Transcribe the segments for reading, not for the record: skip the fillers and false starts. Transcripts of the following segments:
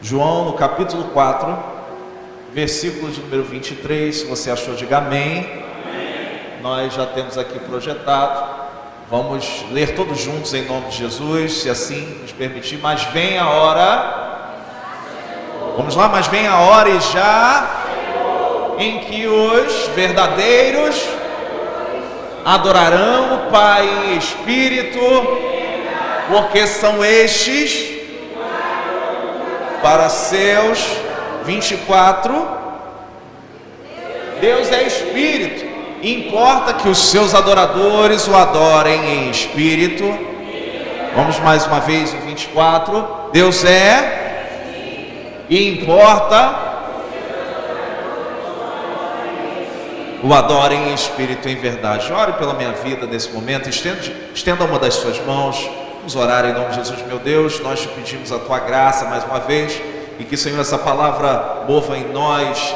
João, no capítulo 4, versículo de número 23, se você achou, diga amém. Amém. Nós já temos aqui projetado, vamos ler todos juntos em nome de Jesus, se assim nos permitir. Mas vem a hora, vamos lá, mas vem a hora e já, em que os verdadeiros adorarão o Pai em espírito, porque são estes para seus 24. Deus é espírito, e importa que os seus adoradores o adorem em espírito. Vamos mais uma vez no 24. Deus é, e importa o adorem em espírito e em verdade. Ore pela minha vida nesse momento, estenda uma das suas mãos. Vamos orar em nome de Jesus. Meu Deus, nós te pedimos a tua graça mais uma vez, e que, Senhor, essa palavra mova em nós,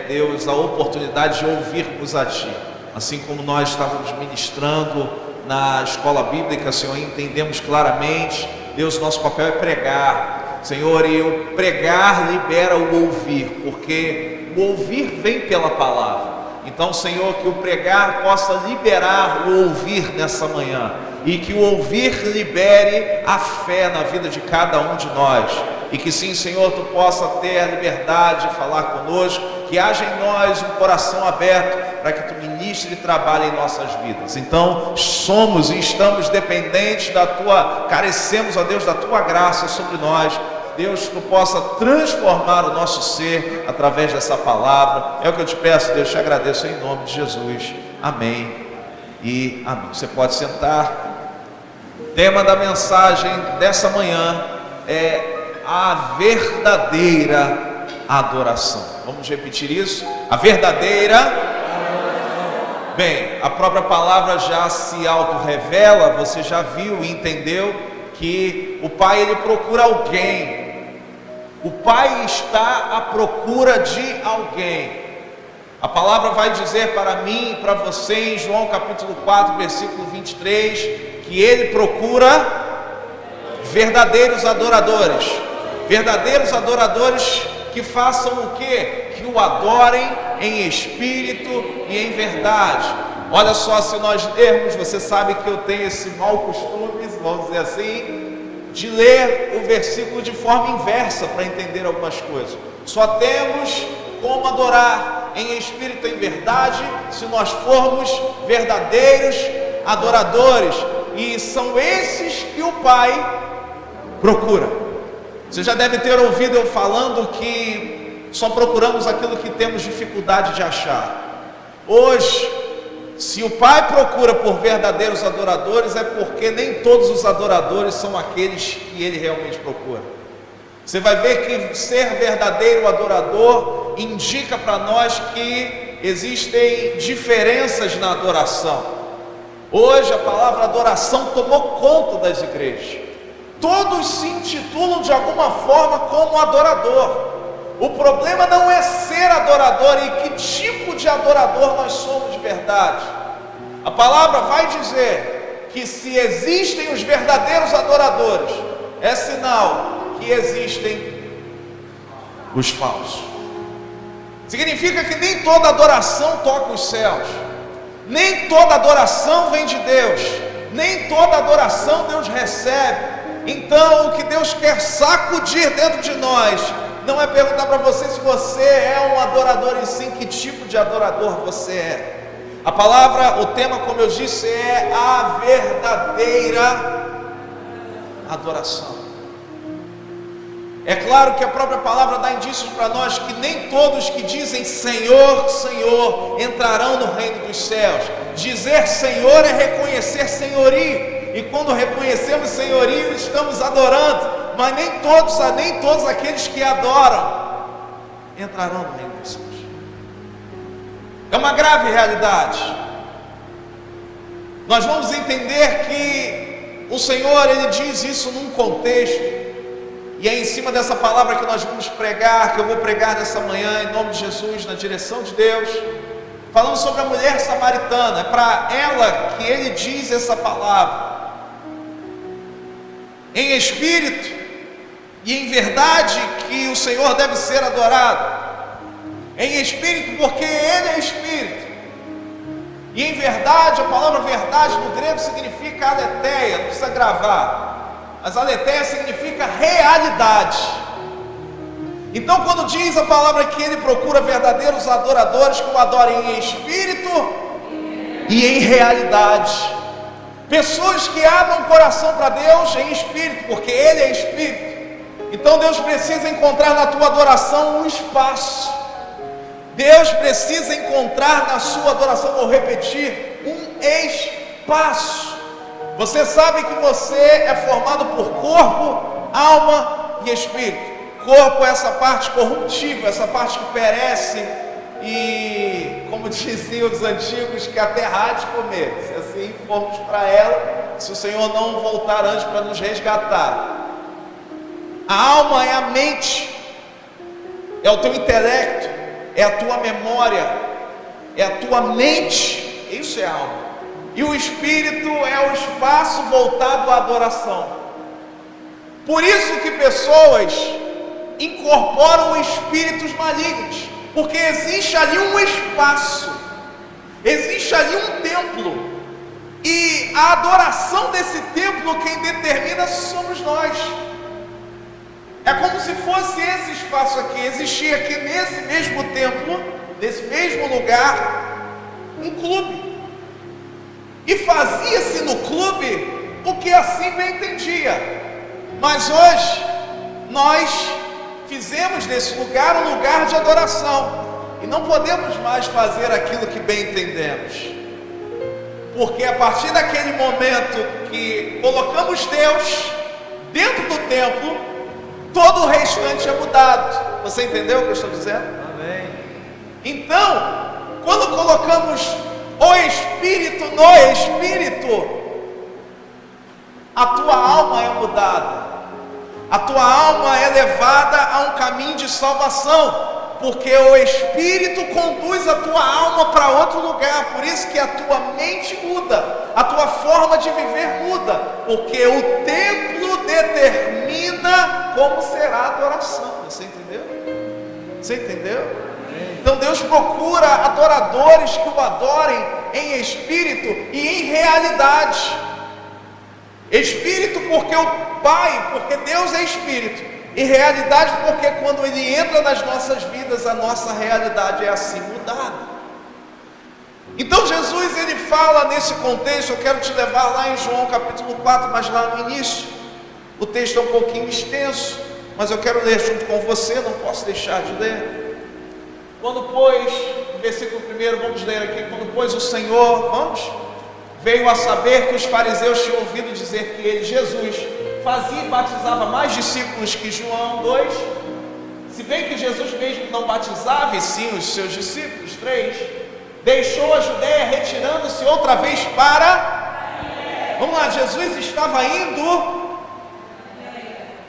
Deus, a oportunidade de ouvirmos a Ti. Assim como nós estávamos ministrando na escola bíblica, Senhor, entendemos claramente, Deus, nosso papel é pregar, Senhor, e o pregar libera o ouvir, porque o ouvir vem pela palavra. Então, Senhor, que o pregar possa liberar o ouvir nessa manhã, e que o ouvir libere a fé na vida de cada um de nós, e que sim, Senhor, Tu possa ter a liberdade de falar conosco, que haja em nós um coração aberto para que Tu ministre e trabalhe em nossas vidas. Então, somos e estamos dependentes da Tua, carecemos, ó Deus, da Tua graça sobre nós. Deus, Tu possa transformar o nosso ser através dessa palavra. É o que eu te peço, Deus, te agradeço em nome de Jesus. Amém e amém. Você pode sentar. O tema da mensagem dessa manhã é a verdadeira adoração. Vamos repetir isso? A verdadeira. Bem, a própria palavra já se auto-revela. Você já viu e entendeu que o Pai, Ele procura alguém. O Pai está à procura de alguém. A palavra vai dizer para mim e para você em João capítulo 4, versículo 23, que Ele procura verdadeiros adoradores. Verdadeiros adoradores que façam o quê? Que o adorem em espírito e em verdade. Olha só, se nós lermos, você sabe que eu tenho esse mau costume, vamos dizer assim, de ler o versículo de forma inversa para entender algumas coisas. Só temos como adorar em espírito e em verdade se nós formos verdadeiros adoradores, e são esses que o Pai procura. Você já deve ter ouvido eu falando que só procuramos aquilo que temos dificuldade de achar. Hoje, se o Pai procura por verdadeiros adoradores, é porque nem todos os adoradores são aqueles que Ele realmente procura. Você vai ver que ser verdadeiro adorador indica para nós que existem diferenças na adoração. Hoje a palavra adoração tomou conta das igrejas. Todos se intitulam de alguma forma como adorador. O problema não é ser adorador e que tipo de adorador nós somos de verdade. A palavra vai dizer que se existem os verdadeiros adoradores, é sinal que existem os falsos. Significa que nem toda adoração toca os céus, nem toda adoração vem de Deus, nem toda adoração Deus recebe. Então, o que Deus quer sacudir dentro de nós não é perguntar para você se você é um adorador, e sim que tipo de adorador você é. A palavra, o tema, como eu disse, é a verdadeira adoração. É claro que a própria palavra dá indícios para nós que nem todos que dizem Senhor, Senhor entrarão no reino dos céus. Dizer Senhor é reconhecer senhorio. E quando reconhecemos senhorio, estamos adorando. Mas nem todos aqueles que adoram entrarão no reino dos céus. É uma grave realidade. Nós vamos entender que o Senhor, Ele diz isso num contexto. E é em cima dessa palavra que nós vamos pregar, que eu vou pregar nessa manhã, em nome de Jesus, na direção de Deus. Falando sobre a mulher samaritana. É para ela que Ele diz essa palavra. Em espírito e em verdade que o Senhor deve ser adorado, em espírito, porque Ele é espírito, e em verdade. A palavra verdade no grego significa aletheia, não precisa gravar, mas aletheia significa realidade. Então, quando diz a palavra que Ele procura verdadeiros adoradores que o adorem em espírito e em realidade, pessoas que abram o coração para Deus em espírito, porque Ele é espírito. Então Deus precisa encontrar na tua adoração um espaço. Deus precisa encontrar na sua adoração, vou repetir, um espaço. Você sabe que você é formado por corpo, alma e espírito. Corpo é essa parte corruptível, essa parte que perece e, como diziam os antigos, que a terra há de comer, se assim formos para ela, se o Senhor não voltar antes para nos resgatar. A alma é a mente, é o teu intelecto, é a tua memória, é a tua mente, isso é alma. E o espírito é o espaço voltado à adoração. Por isso que pessoas incorporam espíritos malignos, porque existe ali um espaço, existe ali um templo, e a adoração desse templo, quem determina somos nós. É como se fosse esse espaço aqui, existia aqui nesse mesmo templo, nesse mesmo lugar, um clube, e fazia-se no clube o que assim bem entendia. Mas hoje nós fizemos desse lugar um lugar de adoração, e não podemos mais fazer aquilo que bem entendemos, porque a partir daquele momento que colocamos Deus dentro do templo, todo o restante é mudado. Você entendeu o que eu estou dizendo? Amém. Então, quando colocamos o Espírito no Espírito, a tua alma é mudada, a tua alma é levada a um caminho de salvação, porque o Espírito conduz a tua alma para outro lugar. Por isso que a tua mente muda, a tua forma de viver muda, porque o templo determina como será a adoração. Você entendeu? Você entendeu? Então Deus procura adoradores que o adorem em espírito e em realidade. Espírito porque o Pai, porque Deus é espírito. E realidade porque quando Ele entra nas nossas vidas, a nossa realidade é assim mudada. Então Jesus, Ele fala nesse contexto. Eu quero te levar lá em João capítulo 4, mas lá no início. O texto é um pouquinho extenso, mas eu quero ler junto com você, não posso deixar de ler. Quando pois, versículo 1, vamos ler aqui. Quando pois o Senhor, veio a saber que os fariseus tinham ouvido dizer que Ele, Jesus, fazia e batizava mais discípulos que João. 2, se bem que Jesus mesmo não batizava, e sim os seus discípulos. 3, deixou a Judéia, retirando-se outra vez para... Vamos lá, Jesus estava indo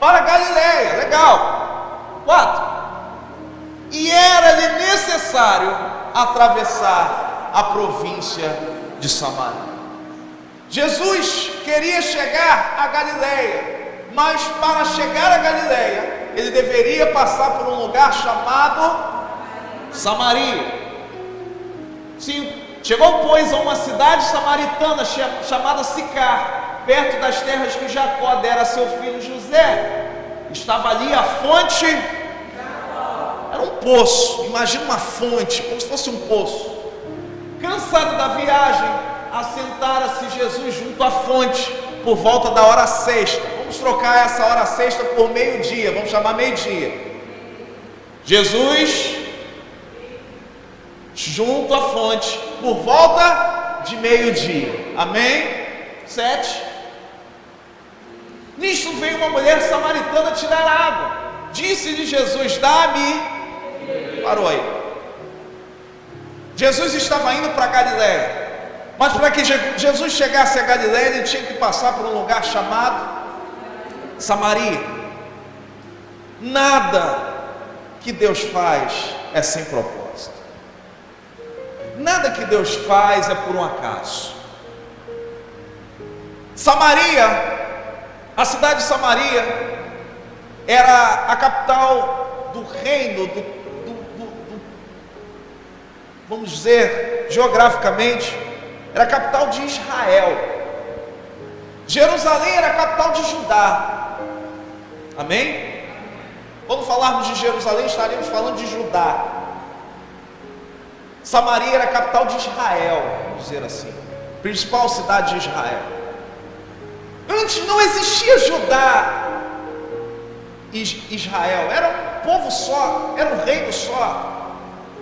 para Galileia, legal. 4, e era-lhe necessário atravessar a província de Samaria. Jesus queria chegar a Galileia, mas para chegar a Galileia, ele deveria passar por um lugar chamado Samaria. 5, chegou pois a uma cidade samaritana chamada Sicar, perto das terras que Jacó dera a seu filho José. Estava ali a fonte, era um poço, imagina uma fonte, como se fosse um poço. Cansado da viagem, assentara-se Jesus junto à fonte, por volta da hora sexta. Vamos trocar essa hora sexta por meio-dia, vamos chamar meio-dia. Jesus junto à fonte, por volta de meio-dia. Amém? 7. Nisto veio uma mulher samaritana tirar água. Disse-lhe Jesus: dá-me. Parou aí. Jesus estava indo para Galileia, mas para que Jesus chegasse a Galileia, ele tinha que passar por um lugar chamado Samaria. Nada que Deus faz é sem propósito. Nada que Deus faz é por um acaso. Samaria, a cidade de Samaria, era a capital do reino, vamos dizer, geograficamente, era a capital de Israel. Jerusalém era a capital de Judá. Amém? Quando falarmos de Jerusalém, estaremos falando de Judá. Samaria era a capital de Israel, vamos dizer assim, principal cidade de Israel. Antes não existia Judá e Israel, era um povo só, era um reino só.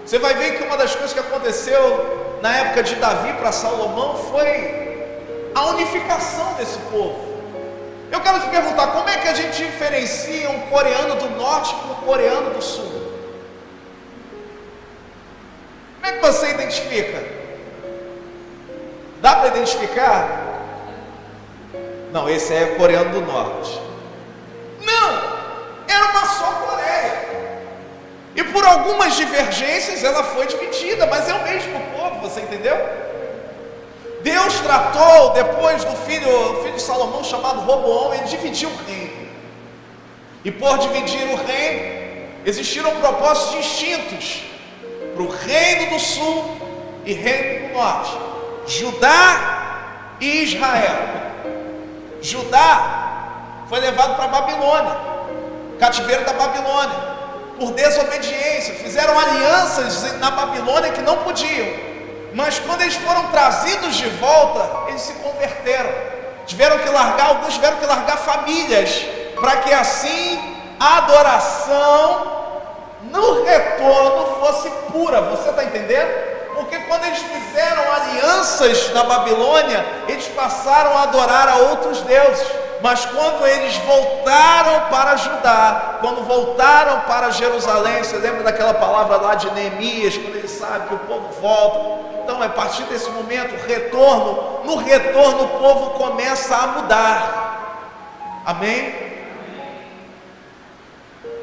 Você vai ver que uma das coisas que aconteceu na época de Davi para Salomão foi a unificação desse povo. Eu quero te perguntar, como é que a gente diferencia um coreano do norte para um coreano do sul? Como é que você identifica? Dá para identificar? Não, esse é o coreano do norte. Não, era uma só Coreia. E por algumas divergências ela foi dividida, mas é o mesmo povo, você entendeu? Deus tratou, depois do filho de Salomão chamado Roboão, ele dividiu o reino. E por dividir o reino, existiram propósitos distintos para o reino do sul e reino do norte, Judá e Israel. Judá foi levado para a Babilônia, cativeiro da Babilônia, por desobediência, fizeram alianças na Babilônia que não podiam, mas quando eles foram trazidos de volta, eles se converteram, alguns tiveram que largar famílias, para que assim a adoração no retorno fosse pura. Você está entendendo? Porque quando eles fizeram alianças na Babilônia, eles passaram a adorar a outros deuses. Mas quando eles voltaram para Judá, quando voltaram para Jerusalém, você lembra daquela palavra lá de Neemias, quando ele sabe que o povo volta? Então, a partir desse momento, no retorno o povo começa a mudar. Amém?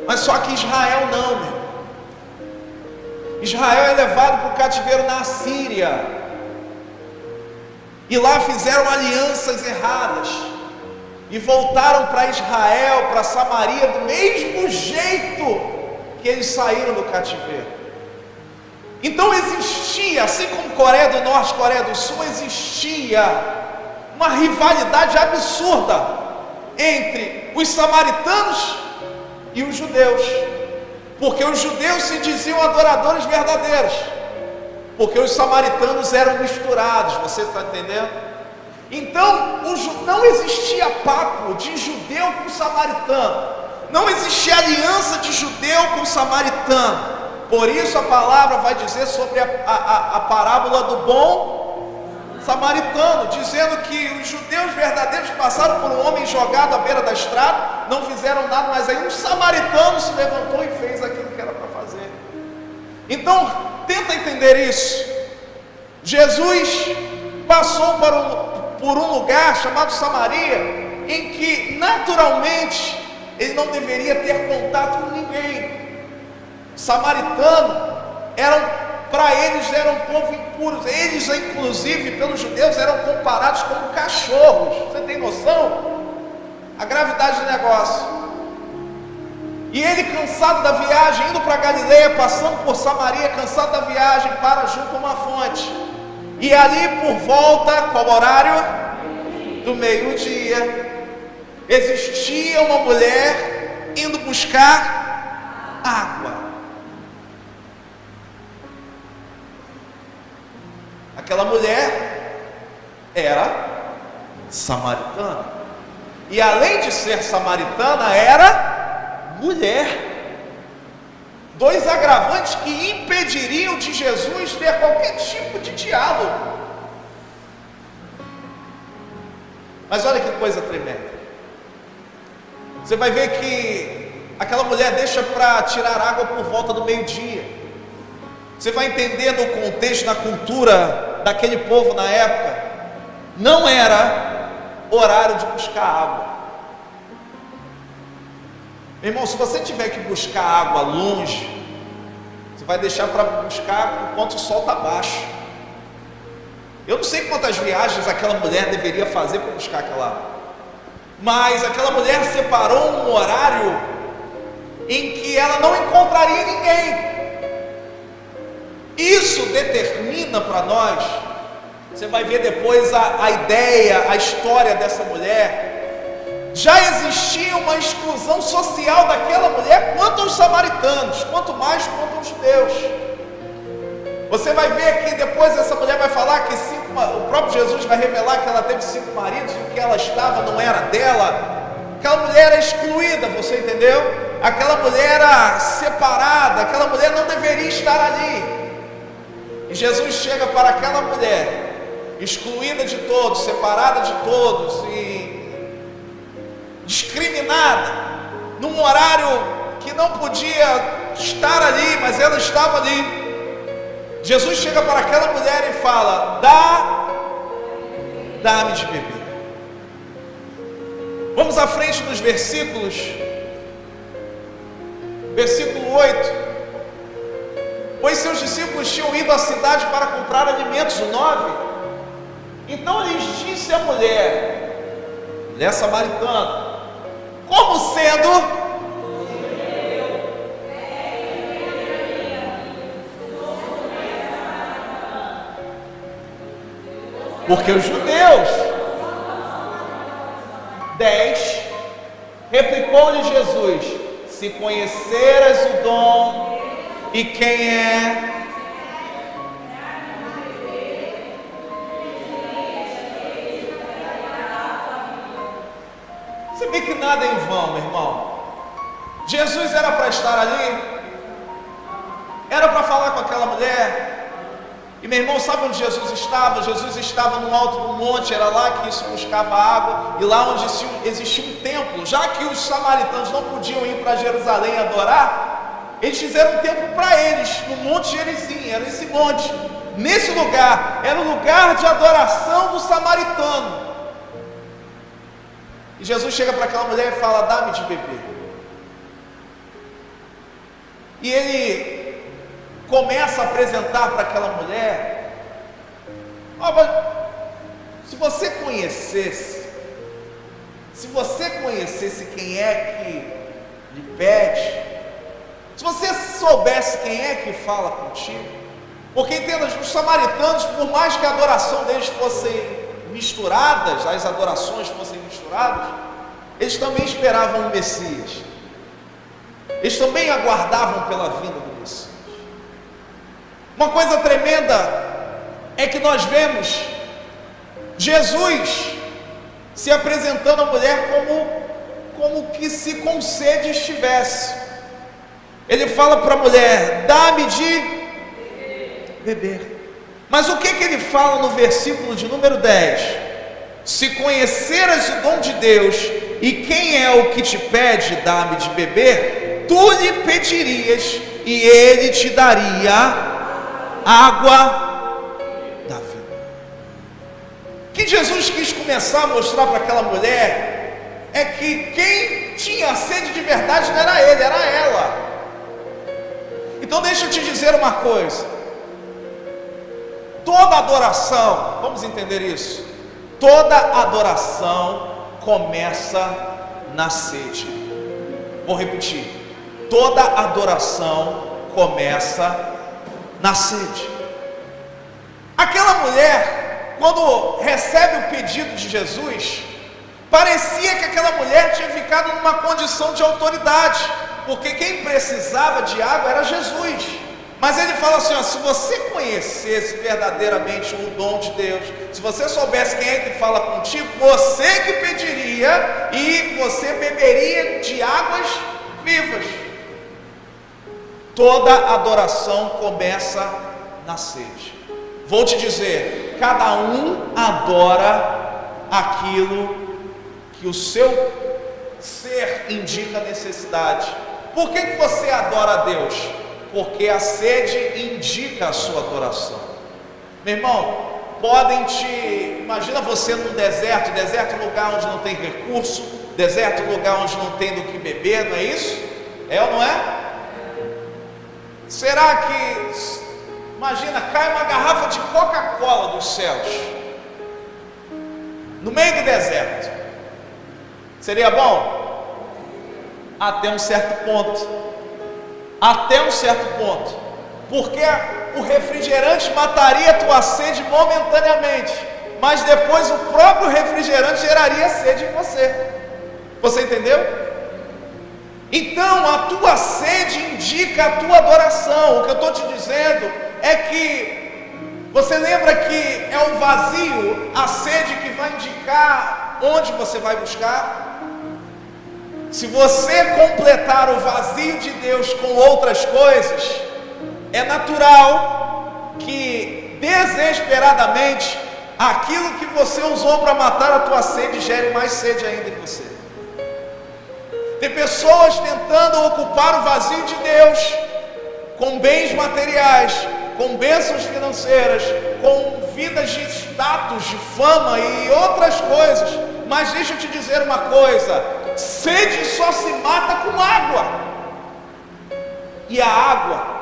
Mas só que Israel não, meu. Israel é levado para o cativeiro na Assíria, e lá fizeram alianças erradas, e voltaram para Israel, para Samaria, do mesmo jeito que eles saíram do cativeiro. Então existia, assim como Coreia do Norte e Coreia do Sul, existia uma rivalidade absurda entre os samaritanos e os judeus, porque os judeus se diziam adoradores verdadeiros, porque os samaritanos eram misturados. Você está entendendo? Então não existia papo de judeu com samaritano, não existia aliança de judeu com samaritano. Por isso a palavra vai dizer sobre a parábola do bom samaritano, dizendo que os judeus verdadeiros passaram por um homem jogado à beira da estrada, não fizeram nada, mas aí um samaritano se levantou e fez aquilo que era para fazer. Então tenta entender isso. Jesus passou por um lugar chamado Samaria, em que naturalmente ele não deveria ter contato com ninguém. Samaritano para eles eram um povo impuro. Eles, inclusive, pelos judeus, eram comparados como cachorros. Você tem noção? A gravidade do negócio. E ele, cansado da viagem, indo para Galileia, passando por Samaria, cansado da viagem, para junto a uma fonte. E ali por volta, qual horário? Do meio-dia, existia uma mulher indo buscar água. Aquela mulher era samaritana, e além de ser samaritana, era mulher. Dois agravantes que impediriam de Jesus ter qualquer tipo de diálogo. Mas olha que coisa tremenda. Você vai ver que aquela mulher deixa para tirar água por volta do meio-dia. Você vai entender no contexto, na cultura daquele povo na época, não era horário de buscar água. Meu irmão, se você tiver que buscar água longe, você vai deixar para buscar enquanto o sol está baixo. Eu não sei quantas viagens aquela mulher deveria fazer para buscar aquela água, mas aquela mulher separou um horário em que ela não encontraria ninguém. Isso determina para nós, você vai ver depois a ideia, a história dessa mulher. Já existia uma exclusão social daquela mulher quanto aos samaritanos, quanto mais quanto aos judeus. Você vai ver que depois essa mulher vai falar que o próprio Jesus vai revelar que ela teve 5 maridos e o que ela estava não era dela. Aquela mulher era excluída, você entendeu? Aquela mulher era separada, aquela mulher não deveria estar ali. E Jesus chega para aquela mulher, excluída de todos, separada de todos e discriminada, num horário que não podia estar ali, mas ela estava ali. Jesus chega para aquela mulher e fala: dá-me de beber. Vamos à frente nos versículos. Versículo 8: pois seus discípulos tinham ido à cidade para comprar alimentos. O 9: então lhes disse a mulher samaritana, como sendo porque os judeus. 10: replicou-lhe Jesus: se conheceras o dom e quem é, você vê que nada é em vão, meu irmão. Jesus era para estar ali, era para falar com aquela mulher. E meu irmão, sabe onde Jesus estava? Jesus estava no alto do monte, era lá que se buscava água, e lá onde existia um templo. Já que os samaritanos não podiam ir para Jerusalém adorar, eles fizeram um templo para eles, no Monte Gerizim, era esse monte. Nesse lugar, era o lugar de adoração do samaritano. E Jesus chega para aquela mulher e fala: dá-me de beber. E ele começa a apresentar para aquela mulher: mas se você conhecesse quem é que lhe pede, se você soubesse quem é que fala contigo, porque entenda, os samaritanos, por mais que a adoração deles fossem misturadas, as adorações fossem misturadas, eles também esperavam o Messias, eles também aguardavam pela vinda do Messias. Uma coisa tremenda é que nós vemos Jesus se apresentando à mulher como que se com sede estivesse. Ele fala para a mulher: dá-me de beber. Mas o que ele fala no versículo de número 10? Se conheceras o dom de Deus e quem é o que te pede, dá-me de beber, tu lhe pedirias e ele te daria água da vida. O que Jesus quis começar a mostrar para aquela mulher é que quem tinha sede de verdade não era ele, era ela. Então deixa eu te dizer uma coisa: toda adoração, vamos entender isso, toda adoração começa na sede. Vou repetir: toda adoração começa na sede. Aquela mulher, quando recebe o pedido de Jesus, parecia que aquela mulher tinha ficado numa condição de autoridade, porque quem precisava de água era Jesus. Mas ele fala assim: se você conhecesse verdadeiramente o dom de Deus, se você soubesse quem é que fala contigo, você que pediria e você beberia de águas vivas. Toda adoração começa na sede. Vou te dizer, cada um adora aquilo que o seu ser indica necessidade. Por que você adora a Deus? Porque a sede indica a sua adoração. Meu irmão, imagina você num deserto é um lugar onde não tem recurso, deserto é um lugar onde não tem do que beber, não é isso? É ou não é? Será que, imagina, cai uma garrafa de Coca-Cola dos céus, no meio do deserto, seria bom? até um certo ponto. Até um certo ponto. Porque o refrigerante mataria a tua sede momentaneamente, mas depois o próprio refrigerante geraria sede em você. Você entendeu? Então a tua sede indica a tua adoração. O que eu estou te dizendo é que você lembra que é o vazio, a sede, que vai indicar onde você vai buscar. Se você completar o vazio de Deus com outras coisas, é natural que desesperadamente aquilo que você usou para matar a tua sede gere mais sede ainda em você. Tem pessoas tentando ocupar o vazio de Deus com bens materiais, com bênçãos financeiras, com vidas de status, de fama e outras coisas. Mas deixa eu te dizer uma coisa: sede só se mata com água, e a água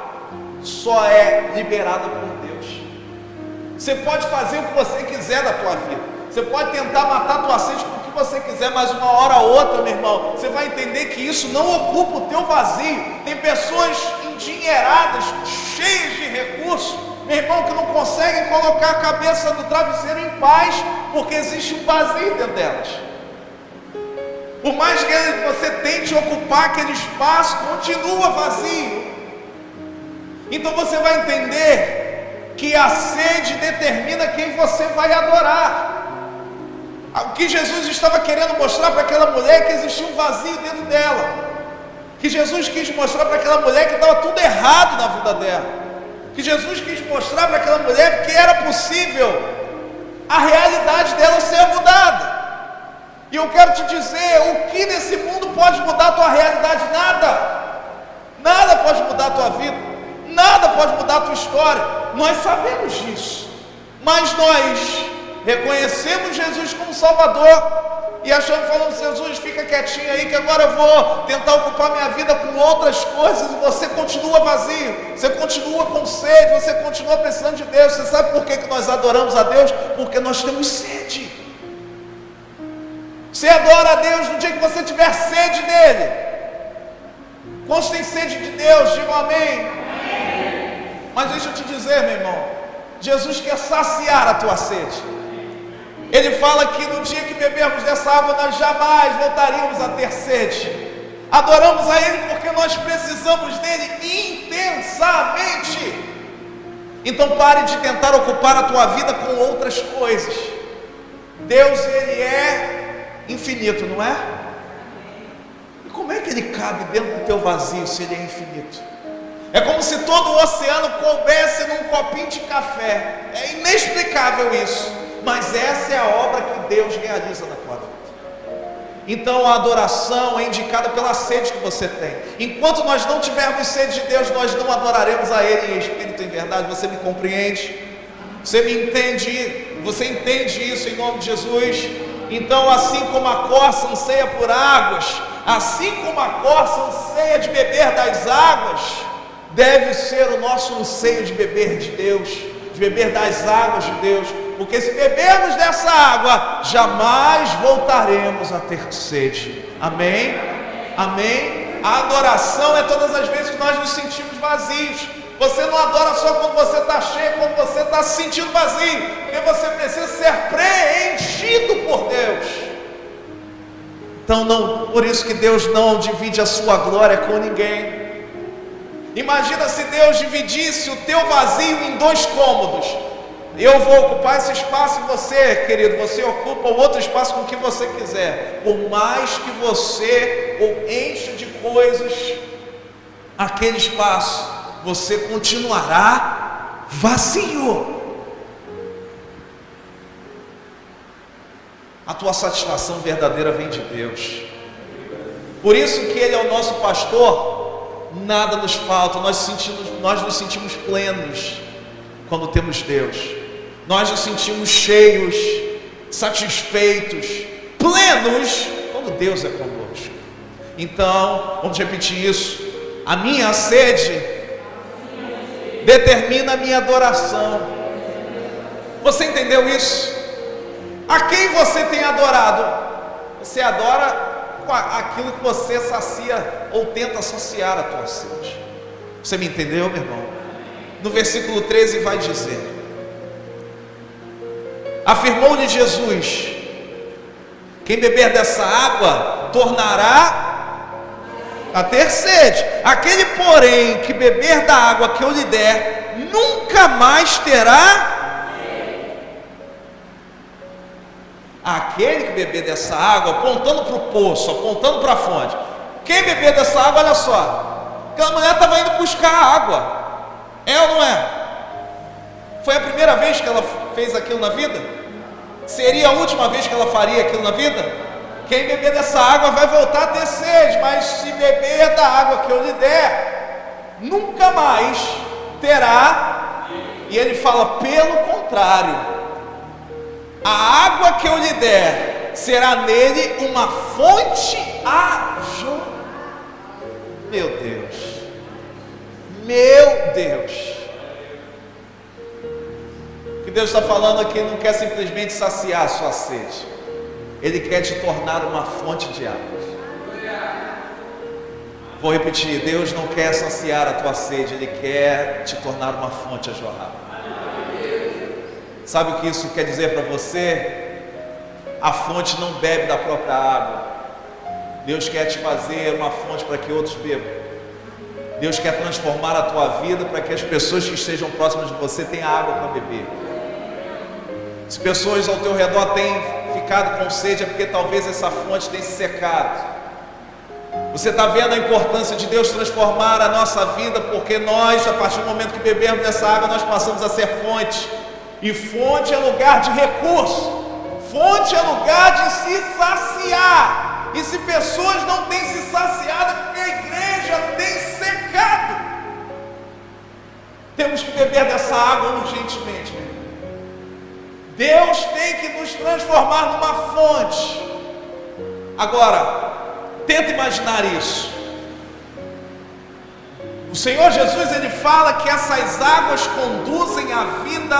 só é liberada por Deus. Você pode fazer o que você quiser da tua vida, você pode tentar matar a tua sede por que você quiser, mas uma hora ou outra, meu irmão, você vai entender que isso não ocupa o teu vazio. Tem pessoas endinheiradas, cheias de recursos, meu irmão, que não conseguem colocar a cabeça no travesseiro em paz, porque existe um vazio dentro delas. Por mais que você tente ocupar aquele espaço, continua vazio. Então você vai entender que a sede determina quem você vai adorar. O que Jesus estava querendo mostrar para aquela mulher é que existia um vazio dentro dela, que Jesus quis mostrar para aquela mulher que estava tudo errado na vida dela, que Jesus quis mostrar para aquela mulher que era possível a realidade dela ser mudada. E eu quero te dizer, o que nesse mundo pode mudar a tua realidade? Nada. Nada pode mudar a tua vida, nada pode mudar a tua história. Nós sabemos disso, mas nós reconhecemos Jesus como Salvador e achamos, falando: Jesus, fica quietinho aí que agora eu vou tentar ocupar minha vida com outras coisas. E você continua vazio, você continua com sede, você continua precisando de Deus. Você sabe por que nós adoramos a Deus? Porque nós temos sede. Você adora a Deus no dia que você tiver sede dele. Quantos têm sede de Deus? Digam amém. Mas deixa eu te dizer, meu irmão, Jesus quer saciar a tua sede. Ele fala que no dia que bebermos dessa água, nós jamais voltaríamos a ter sede. Adoramos a Ele porque nós precisamos dele intensamente. Então pare de tentar ocupar a tua vida com outras coisas. Deus, Ele é infinito, não é? E como é que Ele cabe dentro do teu vazio se Ele é infinito? É como se todo o oceano coubesse num copinho de café. É inexplicável isso, mas essa é a obra que Deus realiza na tua vida. Então a adoração é indicada pela sede que você tem. Enquanto nós não tivermos sede de Deus, nós não adoraremos a Ele em espírito e em verdade. Você me compreende? Você me entende? Você entende isso em nome de Jesus? Então, assim como a corça anseia por águas, assim como a corça anseia de beber das águas, deve ser o nosso anseio de beber de Deus, de beber das águas de Deus, porque se bebermos dessa água, jamais voltaremos a ter sede. Amém? Amém? A adoração é todas as vezes que nós nos sentimos vazios. Você não adora só quando você está cheio, quando você está se sentindo vazio, porque você precisa ser preenchido por Deus. Então, não, por isso que Deus não divide a sua glória com ninguém. Imagina se Deus dividisse o teu vazio em 2 cômodos. Eu vou ocupar esse espaço e você, querido, você ocupa o outro espaço com o que você quiser. Por mais que você o encha de coisas, aquele espaço, você continuará vazio. A tua satisfação verdadeira vem de Deus. Por isso que Ele é o nosso pastor. Nada nos falta, nós nos sentimos plenos quando temos Deus. Nós nos sentimos cheios, satisfeitos, plenos quando Deus é conosco. Então, vamos repetir isso. A minha sede determina a minha adoração. Você entendeu isso? A quem você tem adorado? Você adora com aquilo que você sacia ou tenta associar a tua sede. Você me entendeu, meu irmão? No versículo 13 vai dizer: afirmou-lhe Jesus: quem beber dessa água tornará a ter sede. Aquele, porém, que beber da água que eu lhe der, nunca mais terá sede. Aquele que beber dessa água, apontando para o poço, apontando para a fonte. Quem beber dessa água, olha só, aquela mulher estava indo buscar água. É ou não é? Foi a primeira vez que ela fez aquilo na vida? Seria a última vez que ela faria aquilo na vida? Quem beber dessa água vai voltar a ter sede, mas se beber da água que eu lhe der, nunca mais terá. E ele fala, pelo contrário, a água que eu lhe der será nele uma fonte a jorrar. Meu Deus, meu Deus. O que Deus está falando aqui, não quer simplesmente saciar a sua sede, Ele quer te tornar uma fonte de águas. Vou repetir, Deus não quer saciar a tua sede, Ele quer te tornar uma fonte a jorrar. Sabe o que isso quer dizer para você? A fonte não bebe da própria água. Deus quer te fazer uma fonte para que outros bebam. Deus quer transformar a tua vida para que as pessoas que estejam próximas de você tenham água para beber. Se pessoas ao teu redor têm ficado com sede, é porque talvez essa fonte tenha se secado. Você está vendo a importância de Deus transformar a nossa vida, porque nós, a partir do momento que bebemos dessa água, nós passamos a ser fonte. E fonte é lugar de recurso, fonte é lugar de se saciar. E se pessoas não têm se saciado, é porque a igreja tem secado. Temos que beber dessa água urgentemente, meu irmão. Deus tem que nos transformar numa fonte. Agora, tenta imaginar isso. O Senhor Jesus, Ele fala que essas águas conduzem à vida.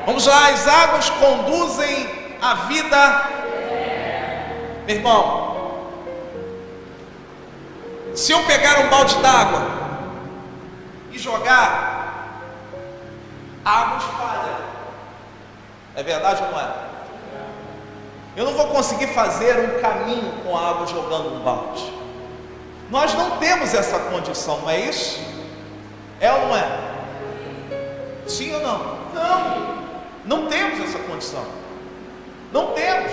Vamos lá, as águas conduzem à vida. Meu irmão, se eu pegar um balde d'água e jogar, a água espalha. É verdade ou não é? Eu não vou conseguir fazer um caminho com a água jogando um balde. Nós não temos essa condição, não é isso? É ou não é? Sim ou não? Não, não temos essa condição. Não temos.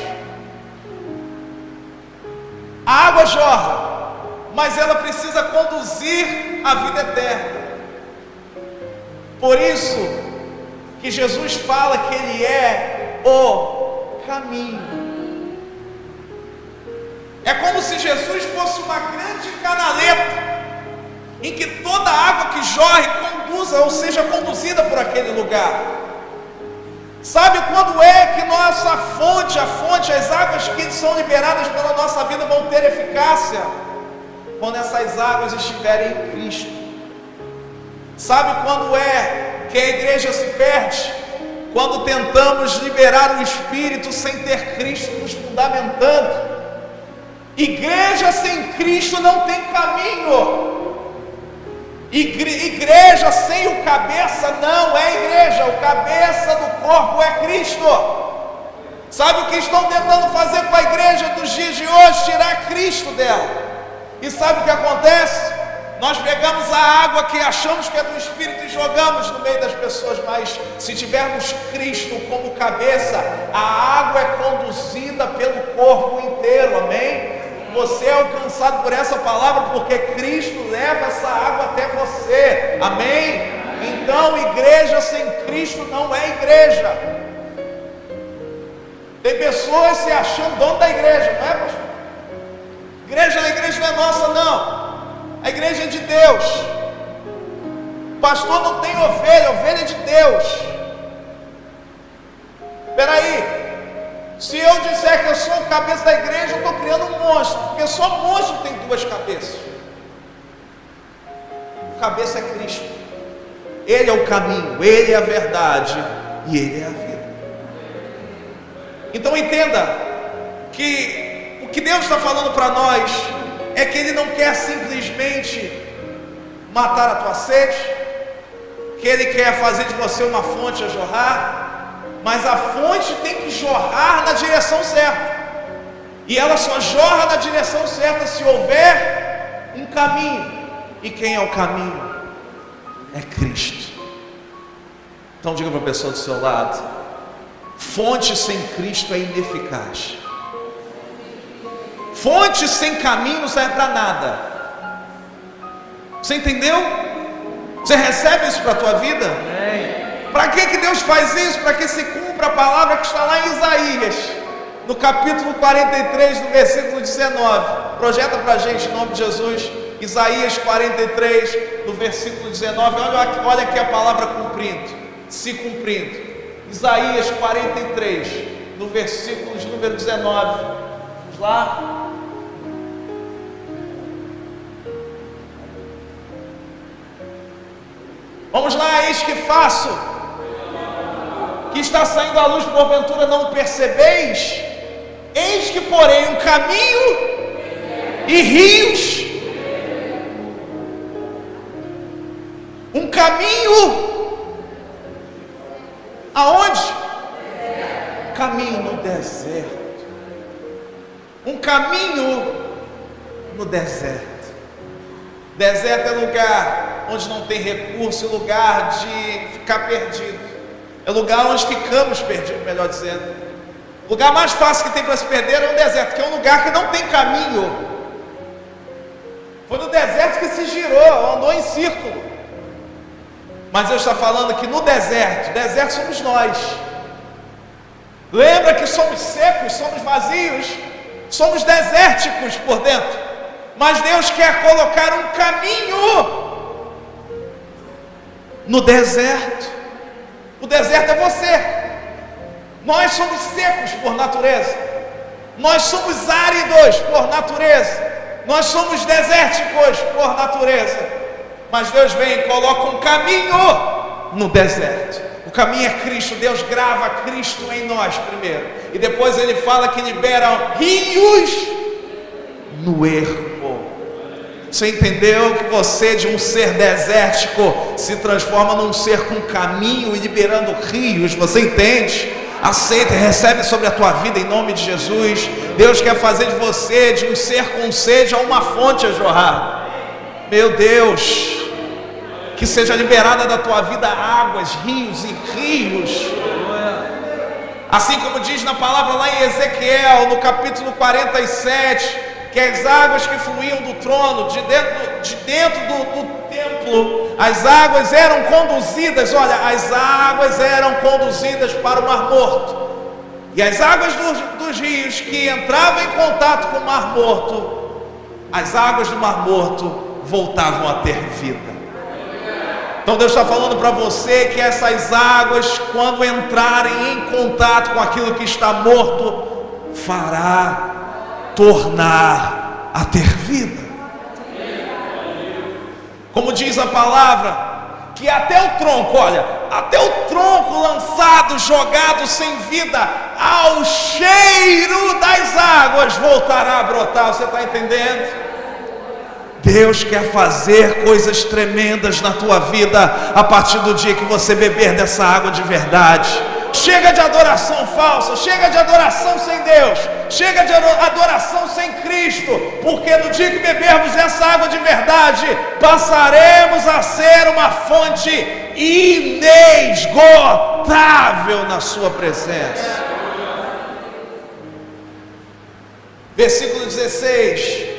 A água jorra, mas ela precisa conduzir à vida eterna. Por isso que Jesus fala que Ele é o caminho. É como se Jesus fosse uma grande canaleta, em que toda a água que jorre conduza, ou seja, conduzida por aquele lugar. Sabe quando é que nossa fonte, as águas que são liberadas pela nossa vida vão ter eficácia? Quando essas águas estiverem em Cristo. Sabe quando é que a igreja se perde? Quando tentamos liberar o Espírito sem ter Cristo nos fundamentando. Igreja sem Cristo não tem caminho. Igreja sem o cabeça não é igreja. O cabeça do corpo é Cristo. Sabe o que estão tentando fazer com a igreja dos dias de hoje? Tirar Cristo dela. E sabe o que acontece? Nós pegamos a água que achamos que é do Espírito e jogamos no meio das pessoas, mas se tivermos Cristo como cabeça, a água é conduzida pelo corpo inteiro, amém? Você é alcançado por essa palavra porque Cristo leva essa água até você, amém? Então, igreja sem Cristo não é igreja. Tem pessoas se achando dono da igreja, não é, pastor? A igreja não é nossa, não. A igreja é de Deus. Pastor não tem ovelha, ovelha é de Deus. Espera aí, se eu disser que eu sou o cabeça da igreja, eu estou criando um monstro, porque só monstro tem duas cabeças. O cabeça é Cristo. Ele é o caminho, Ele é a verdade e Ele é a vida. Então entenda que o que Deus está falando para nós é que Ele não quer simplesmente matar a tua sede, que Ele quer fazer de você uma fonte a jorrar, mas a fonte tem que jorrar na direção certa, e ela só jorra na direção certa se houver um caminho. E quem é o caminho? É Cristo. Então diga para a pessoa do seu lado: fonte sem Cristo é ineficaz. Fonte sem caminho não serve para nada. Você entendeu? Você recebe isso para a tua vida? Para que Deus faz isso? Para que se cumpra a palavra que está lá em Isaías, no capítulo 43, no versículo 19. Projeta para a gente, em nome de Jesus. Isaías 43, no versículo 19. Olha aqui a palavra se cumprindo. Isaías 43, no versículo de número 19. Vamos lá. Vamos lá. Eis que faço, que está saindo à luz, porventura não percebeis? Eis que porém um caminho e rios, um caminho aonde? Caminho no deserto. Um caminho no deserto. Deserto é lugar onde não tem recurso, é lugar de ficar perdido, é lugar onde ficamos perdidos, melhor dizendo. O lugar mais fácil que tem para se perder é um deserto, que é um lugar que não tem caminho. Foi no deserto que se girou, andou em círculo. Mas Deus está falando que no deserto somos nós. Lembra que somos secos, somos vazios, somos desérticos por dentro. Mas Deus quer colocar um caminho no deserto. O deserto é você. Nós somos secos por natureza. Nós somos áridos por natureza. Nós somos desérticos por natureza. Mas Deus vem e coloca um caminho no deserto. O caminho é Cristo. Deus grava Cristo em nós primeiro, e depois Ele fala que libera rios no ermo. Você entendeu que você, de um ser desértico, se transforma num ser com caminho e liberando rios? Você entende? Aceita e recebe sobre a tua vida em nome de Jesus. Deus quer fazer de você, de um ser com sede, a uma fonte a jorrar. Meu Deus, que seja liberada da tua vida águas, rios e rios. Assim como diz na palavra lá em Ezequiel, no capítulo 47, que as águas que fluíam do trono, de dentro do templo, as águas eram conduzidas, olha, as águas eram conduzidas para o Mar Morto. E as águas dos rios que entravam em contato com o Mar Morto, as águas do Mar Morto voltavam a ter vida. Então Deus está falando para você que essas águas, quando entrarem em contato com aquilo que está morto, fará tornar a ter vida. Como diz a palavra, que até o tronco, olha, até o tronco lançado, jogado sem vida, ao cheiro das águas voltará a brotar. Você está entendendo? Deus quer fazer coisas tremendas na tua vida a partir do dia que você beber dessa água de verdade. Chega de adoração falsa, chega de adoração sem Deus, chega de adoração sem Cristo, porque no dia que bebermos essa água de verdade, passaremos a ser uma fonte inesgotável na sua presença. Versículo 16.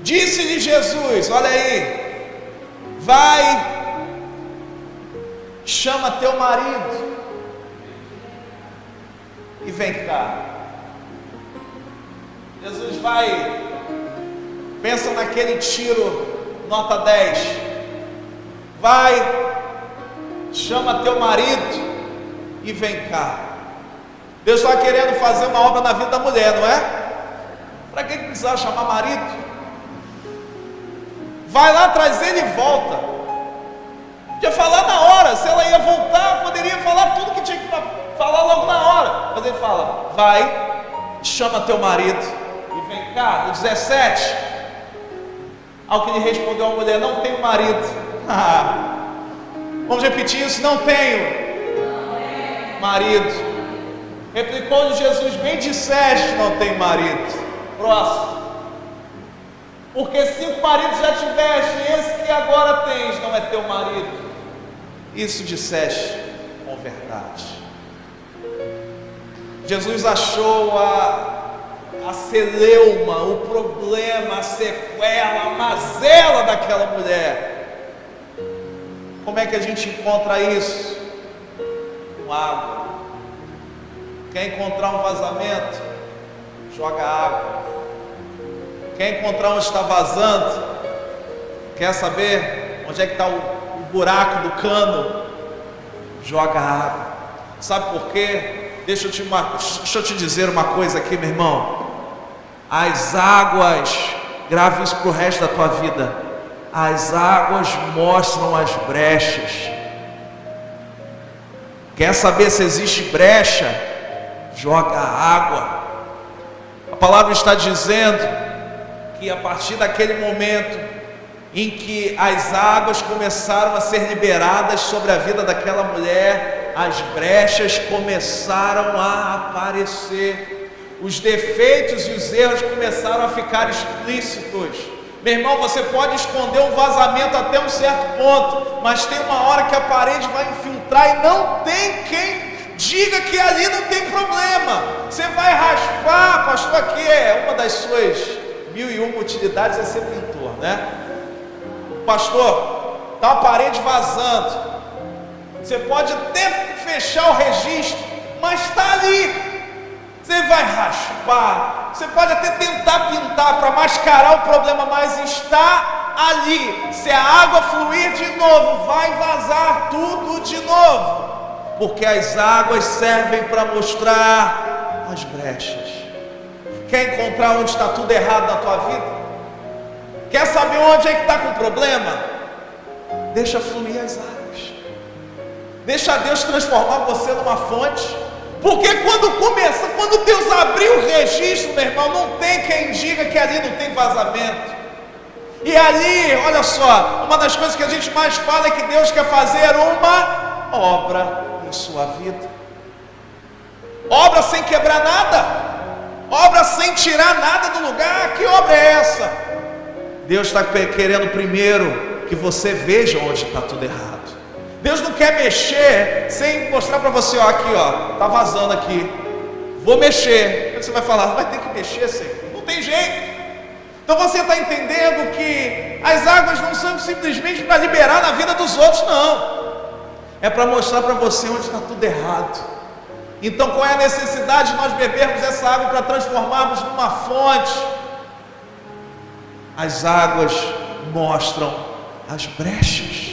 Disse-lhe Jesus, olha aí, vai, chama teu marido e vem cá. Jesus vai, pensa naquele tiro, nota 10, vai, chama teu marido e vem cá. Deus está querendo fazer uma obra na vida da mulher, não é? Para que precisava chamar marido? Vai lá, traz ele e volta. Podia falar na hora. Se ela ia voltar, poderia falar tudo que tinha que falar logo na hora. Mas ele fala, vai, chama teu marido e vem cá. No 17, ao que lhe respondeu a mulher: não tenho marido. Vamos repetir isso: não tenho marido. Replicou-lhe Jesus: bem disseste, não tenho marido. Próximo. Porque 5 maridos já tiveste, e esse que agora tens não é teu marido. Isso disseste com verdade. Jesus achou a celeuma, o problema, a sequela, a mazela daquela mulher. Como é que a gente encontra isso? Com água. Quer encontrar um vazamento? Joga água. Quer encontrar onde está vazando? Quer saber onde é que está o buraco do cano? Joga água. Sabe por quê? Deixa eu te dizer uma coisa aqui, meu irmão. As águas, grave isso para o resto da tua vida. As águas mostram as brechas. Quer saber se existe brecha? Joga água. A palavra está dizendo que a partir daquele momento em que as águas começaram a ser liberadas sobre a vida daquela mulher, as brechas começaram a aparecer, os defeitos e os erros começaram a ficar explícitos. Meu irmão, você pode esconder um vazamento até um certo ponto, mas tem uma hora que a parede vai infiltrar e não tem quem diga que ali não tem problema. Você vai raspar, pastor, aqui é uma das suas 1001 utilidades, é ser pintor, né? Pastor, está a parede vazando. Você pode até fechar o registro, mas está ali. Você vai raspar, você pode até tentar pintar para mascarar o problema, mas está ali. Se a água fluir de novo, vai vazar tudo de novo. Porque as águas servem para mostrar as brechas. Quer encontrar onde está tudo errado na tua vida? Quer saber onde é que está com o problema? Deixa fluir as águas. Deixa Deus transformar você numa fonte. Porque quando Deus abrir o registro, meu irmão, não tem quem diga que ali não tem vazamento. E ali, olha só, uma das coisas que a gente mais fala é que Deus quer fazer uma obra em sua vida. Obra sem quebrar nada, obra sem tirar nada do lugar. Que obra é essa? Deus está querendo primeiro que você veja onde está tudo errado. Deus não quer mexer sem mostrar para você, ó, aqui, ó, está vazando aqui, vou mexer. Aí você vai falar: vai ter que mexer, Senhor, não tem jeito. Então você está entendendo que as águas não são simplesmente para liberar na vida dos outros, não. É para mostrar para você onde está tudo errado. Então qual é a necessidade de nós bebermos essa água para transformarmos numa fonte? As águas mostram as brechas.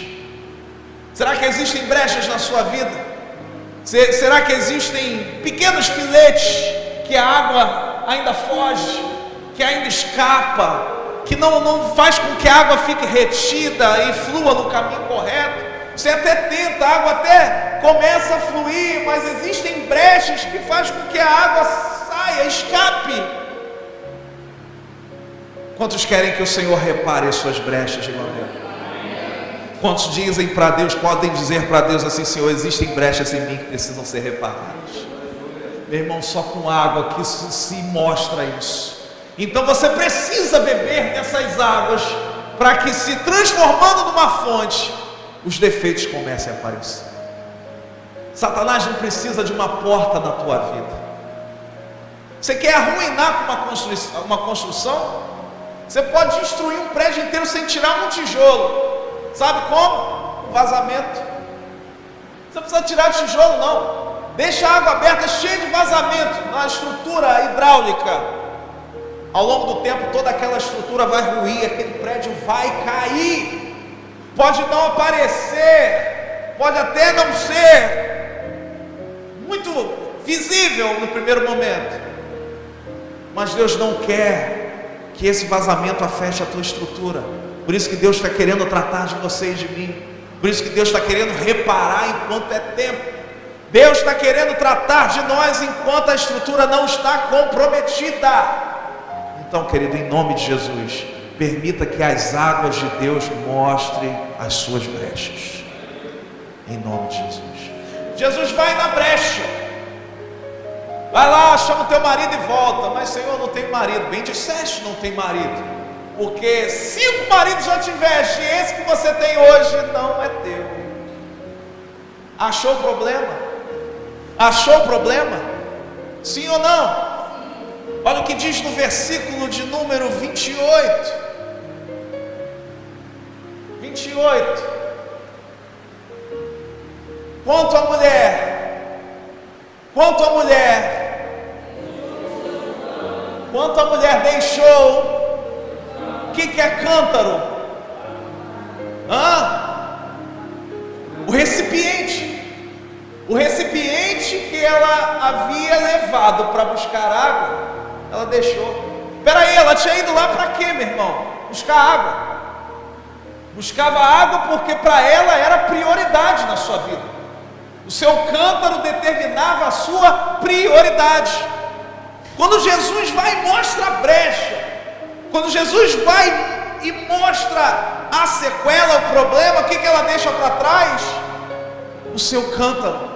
Será que existem brechas na sua vida? Será que existem pequenos filetes que a água ainda foge, que ainda escapa, que não faz com que a água fique retida e flua no caminho correto? Você até tenta, a água até começa a fluir, mas existem brechas que faz com que a água saia, escape. Quantos querem que o Senhor repare as suas brechas, irmão? Quantos dizem para Deus, podem dizer para Deus assim: Senhor, existem brechas em mim que precisam ser reparadas? Meu irmão, só com água que isso se mostra isso. Então você precisa beber dessas águas para que, se transformando numa fonte, os defeitos comecem a aparecer. Satanás não precisa de uma porta na tua vida. Você quer arruinar com uma construção? Você pode destruir um prédio inteiro sem tirar um tijolo. Sabe como? Vazamento. Você não precisa tirar o tijolo, não. Deixa a água aberta, cheia de vazamento na estrutura hidráulica. Ao longo do tempo, toda aquela estrutura vai ruir, aquele prédio vai cair. Pode não aparecer, pode até não ser muito visível no primeiro momento, mas Deus não quer que esse vazamento afete a tua estrutura. Por isso que Deus está querendo tratar de você e de mim. Por isso que Deus está querendo reparar enquanto é tempo. Deus está querendo tratar de nós enquanto a estrutura não está comprometida. Então, querido, em nome de Jesus, permita que as águas de Deus mostrem as suas brechas. Em nome de Jesus. Jesus vai na brecha. Vai lá, chama o teu marido e volta. Mas, Senhor, não tenho marido. Bem disseste, não tem marido. Porque 5 maridos já tiveste, e esse que você tem hoje não é teu. Achou o problema? Achou o problema? Sim ou não? Olha o que diz no versículo de número 28. 28. Quanto à mulher, quanto a mulher deixou, o que é cântaro? O recipiente que ela havia levado para buscar água, ela deixou. Espera aí, ela tinha ido lá para quê, meu irmão? Buscar água. Buscava água porque para ela era prioridade na sua vida. O seu cântaro determinava a sua prioridade. Quando Jesus vai e mostra a brecha, quando Jesus vai e mostra a sequela, o problema, o que ela deixa para trás? O seu cântaro.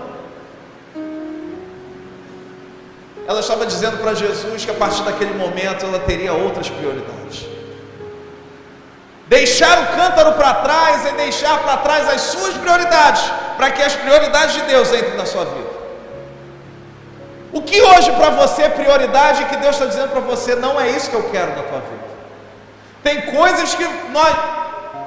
Ela estava dizendo para Jesus que a partir daquele momento ela teria outras prioridades. Deixar o cântaro para trás é deixar para trás as suas prioridades, para que as prioridades de Deus entrem na sua vida. O que hoje para você é prioridade, que Deus está dizendo para você, não é isso que eu quero na tua vida. Tem coisas que nós,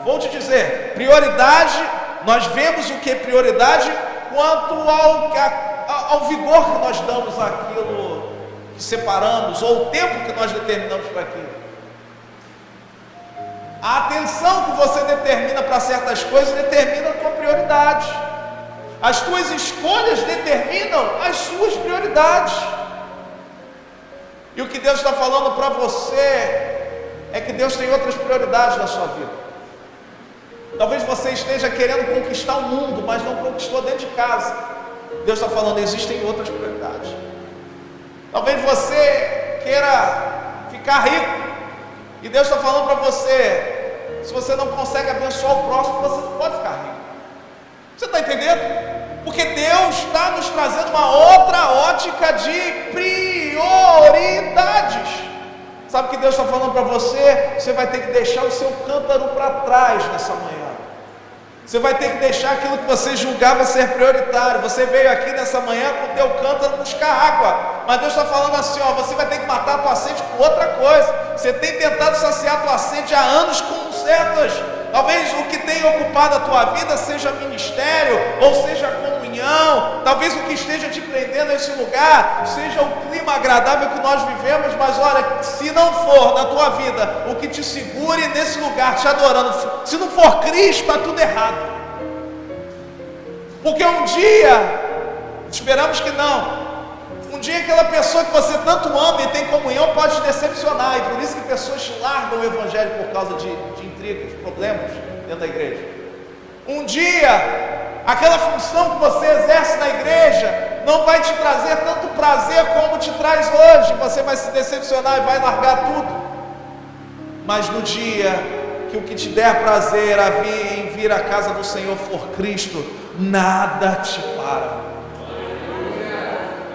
vou te dizer, prioridade, nós vemos o que é prioridade quanto ao vigor que nós damos àquilo que separamos, ou o tempo que nós determinamos para aquilo. A atenção que você determina para certas coisas determina a tua prioridade. As tuas escolhas determinam as suas prioridades. E o que Deus está falando para você é que Deus tem outras prioridades na sua vida. Talvez você esteja querendo conquistar o mundo, mas não conquistou dentro de casa. Deus está falando, existem outras prioridades. Talvez você queira ficar rico, e Deus está falando para você, se você não consegue abençoar o próximo, você não pode ficar rico. Você está entendendo? Porque Deus está nos trazendo uma outra ótica de prioridades. Sabe o que Deus está falando para você? Você vai ter que deixar o seu cântaro para trás nessa manhã. Você vai ter que deixar aquilo que você julgava ser prioritário. Você veio aqui nessa manhã com o teu cântaro buscar água, mas Deus está falando assim, ó, você vai ter que matar a tua sede com outra coisa. Você tem tentado saciar a tua sede há anos com certas. Talvez o que tenha ocupado a tua vida seja ministério, ou seja comunhão. Talvez o que esteja te prendendo a esse lugar seja o clima agradável que nós vivemos. Mas olha, se não for na tua vida o que te segure nesse lugar te adorando, se não for Cristo, está tudo errado. Porque um dia, esperamos que não, um dia aquela pessoa que você tanto ama e tem comunhão pode te decepcionar. E por isso que pessoas largam o evangelho por causa de intrigas, problemas dentro da igreja. Um dia, aquela função que você exerce na igreja não vai te trazer tanto prazer como te traz hoje. Você vai se decepcionar e vai largar tudo. Mas no dia que o que te der prazer em vir à casa do Senhor for Cristo, nada te para.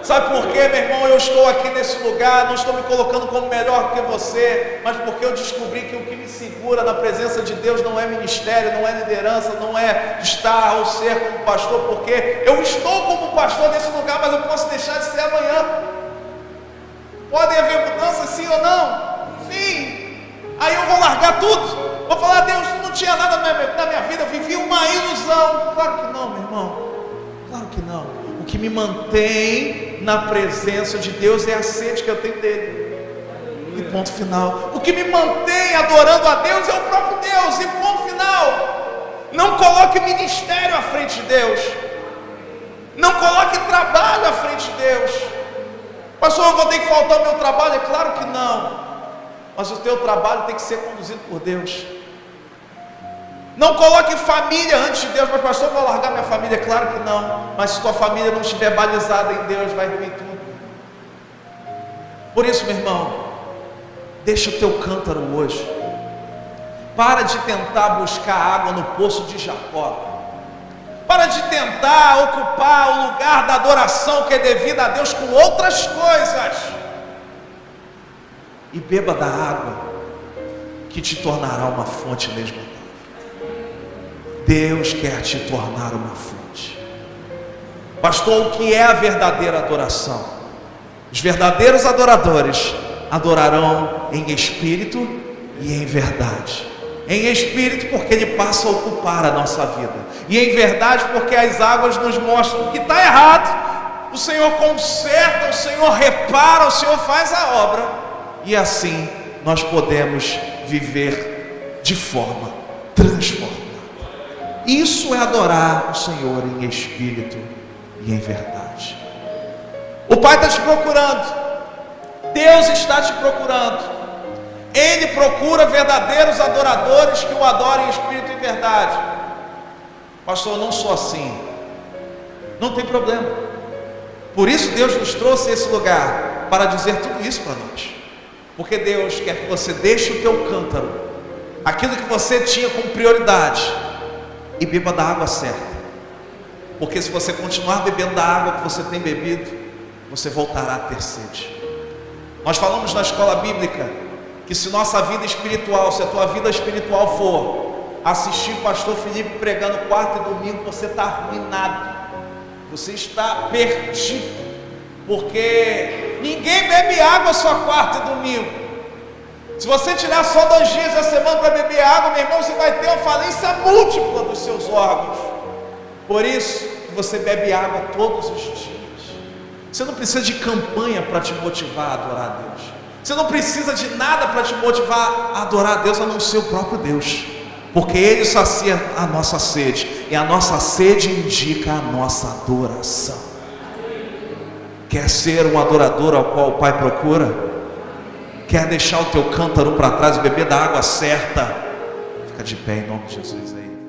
Sabe por quê, meu irmão? Eu estou aqui nesse lugar, não estou me colocando como melhor que você, mas porque eu descobri que o que me segura na presença de Deus não é ministério, não é liderança, não é estar ou ser como pastor, porque eu estou como pastor nesse lugar, mas eu posso deixar de ser amanhã. Podem haver mudanças, sim ou não? Sim. Aí eu vou largar tudo, vou falar, Deus, não tinha nada na minha vida, eu vivi uma ilusão. Claro que não, meu irmão, claro que não. O que me mantém na presença de Deus é a sede que eu tenho dele. E ponto final. O que me mantém adorando a Deus é o próprio Deus. E ponto final. Não coloque ministério à frente de Deus. Não coloque trabalho à frente de Deus. Pastor, eu vou ter que faltar o meu trabalho? É claro que não. Mas o teu trabalho tem que ser conduzido por Deus. Não coloque família antes de Deus. Mas pastor, vou largar minha família? Claro que não. Mas se tua família não estiver balizada em Deus, vai ruir tudo. Por isso, meu irmão, deixa o teu cântaro hoje. Para de tentar buscar água no poço de Jacó. Para de tentar ocupar o lugar da adoração que é devida a Deus com outras coisas. E beba da água que te tornará uma fonte inesgotável. Deus quer te tornar uma fonte. Pastor, o que é a verdadeira adoração? Os verdadeiros adoradores adorarão em espírito e em verdade. Em espírito, porque Ele passa a ocupar a nossa vida. E em verdade, porque as águas nos mostram que está errado. O Senhor conserta, o Senhor repara, o Senhor faz a obra. E assim nós podemos viver de forma transformada. Isso é adorar o Senhor em espírito e em verdade. O Pai está te procurando. Deus está te procurando. Ele procura verdadeiros adoradores que o adorem em espírito e verdade. Pastor, eu não sou assim. Não tem problema. Por isso Deus nos trouxe esse lugar para dizer tudo isso para nós. Porque Deus quer que você deixe o teu cântaro, aquilo que você tinha como prioridade, e beba da água certa. Porque se você continuar bebendo da água que você tem bebido, você voltará a ter sede. Nós falamos na escola bíblica que se nossa vida espiritual, se a tua vida espiritual for assistir o pastor Felipe pregando quarta e domingo, você está arruinado, você está perdido, porque ninguém bebe água só quarta e domingo. Se você tirar só 2 dias da semana para beber água, meu irmão, você vai ter uma falência múltipla dos seus órgãos. Por isso que você bebe água todos os dias. Você não precisa de campanha para te motivar a adorar a Deus. Você não precisa de nada para te motivar a adorar a Deus, a não ser o próprio Deus, porque Ele sacia a nossa sede, e a nossa sede indica a nossa adoração. Quer ser um adorador ao qual o Pai procura? Quer deixar o teu cântaro para trás e beber da água certa? Fica de pé em nome de Jesus aí.